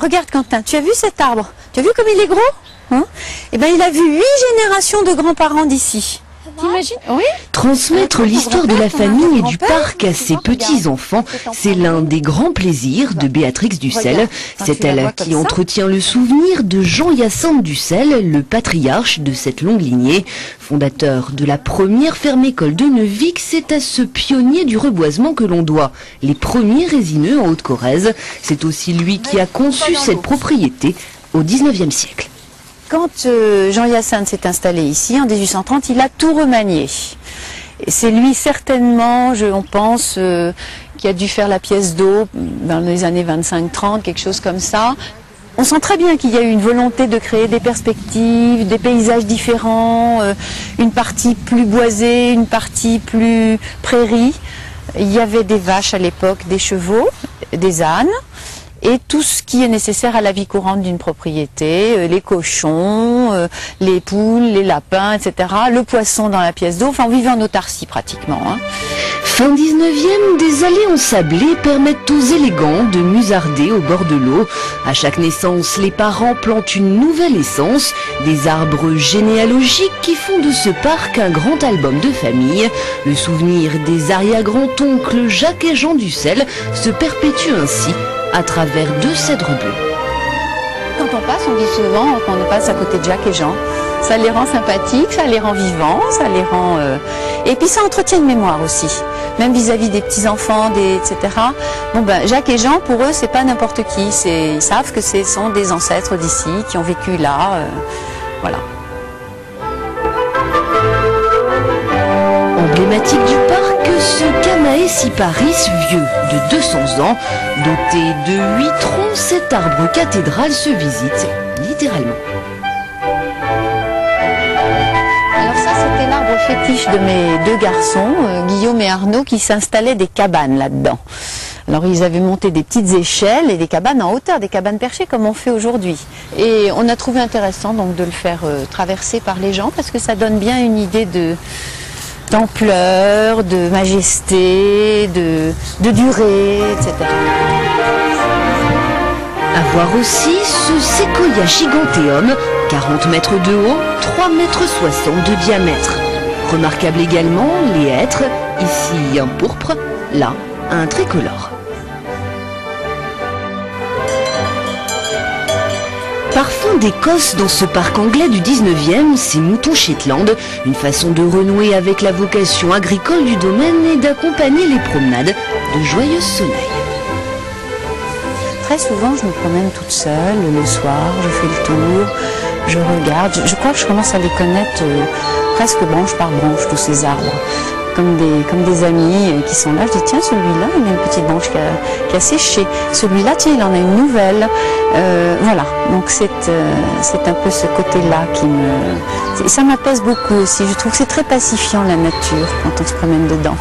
regarde Quentin, tu as vu cet arbre? Tu as vu comme il est gros, hein? Eh bien, il a vu 8 générations de grands-parents d'ici. T'imagines? Oui. Transmettre l'histoire de la famille et du parc à ses petits-enfants, c'est l'un des grands plaisirs de Béatrix Dussel. C'est elle qui entretient le souvenir de Jean-Hyacinthe Dussel, le patriarche de cette longue lignée. Fondateur de la première ferme-école de Neuvic, c'est à ce pionnier du reboisement que l'on doit les premiers résineux en Haute-Corrèze. C'est aussi lui qui a conçu cette propriété au XIXe siècle. Quand Jean-Hyacinthe s'est installé ici en 1830, il a tout remanié. C'est lui certainement, on pense, qui a dû faire la pièce d'eau dans les années 25-30, quelque chose comme ça. On sent très bien qu'il y a eu une volonté de créer des perspectives, des paysages différents, une partie plus boisée, une partie plus prairie. Il y avait des vaches à l'époque, des chevaux, des ânes. Et tout ce qui est nécessaire à la vie courante d'une propriété, les cochons, les poules, les lapins, etc. Le poisson dans la pièce d'eau, enfin on vivait en autarcie pratiquement. Hein. Fin 19e, des allées ensablées permettent aux élégants de musarder au bord de l'eau. À chaque naissance, les parents plantent une nouvelle essence, des arbres généalogiques qui font de ce parc un grand album de famille. Le souvenir des arrière-grands-oncles Jacques et Jean Dussel se perpétue ainsi à travers 2 cèdres bleus. Quand on passe, on dit souvent qu'on passe à côté de Jacques et Jean. Ça les rend sympathiques, ça les rend vivants, ça les rend... Et puis ça entretient une mémoire aussi, même vis-à-vis des petits-enfants, etc. Bon ben, Jacques et Jean, pour eux, c'est pas n'importe qui. Ils savent que ce sont des ancêtres d'ici, qui ont vécu là. Voilà. Emblématique du parc, ce Camae-Cyparis vieux de 200 ans, doté de 8 troncs, cet arbre cathédral se visite littéralement. Alors ça, c'était l'arbre fétiche de mes 2 garçons, Guillaume et Arnaud, qui s'installaient des cabanes là-dedans. Alors ils avaient monté des petites échelles et des cabanes en hauteur, des cabanes perchées comme on fait aujourd'hui. Et on a trouvé intéressant donc de le faire traverser par les gens parce que ça donne bien une idée d'ampleur, de majesté, de durée, etc. À voir aussi ce séquoia giganteum, 40 mètres de haut, 3,60 mètres de diamètre. Remarquable également les hêtres, ici un pourpre, là un tricolore. Parfum d'Écosse dans ce parc anglais du 19e, ces moutons Shetland, une façon de renouer avec la vocation agricole du domaine et d'accompagner les promenades de joyeuses sonneilles. Très souvent, je me promène toute seule le soir, je fais le tour, je regarde. Je crois que je commence à les connaître presque branche par branche, tous ces arbres. Comme des amis qui sont là, je dis tiens celui-là il a une petite branche qui a séché, celui-là tiens il en a une nouvelle, voilà, donc c'est un peu ce côté-là ça m'apaise beaucoup aussi, je trouve que c'est très pacifiant la nature quand on se promène dedans.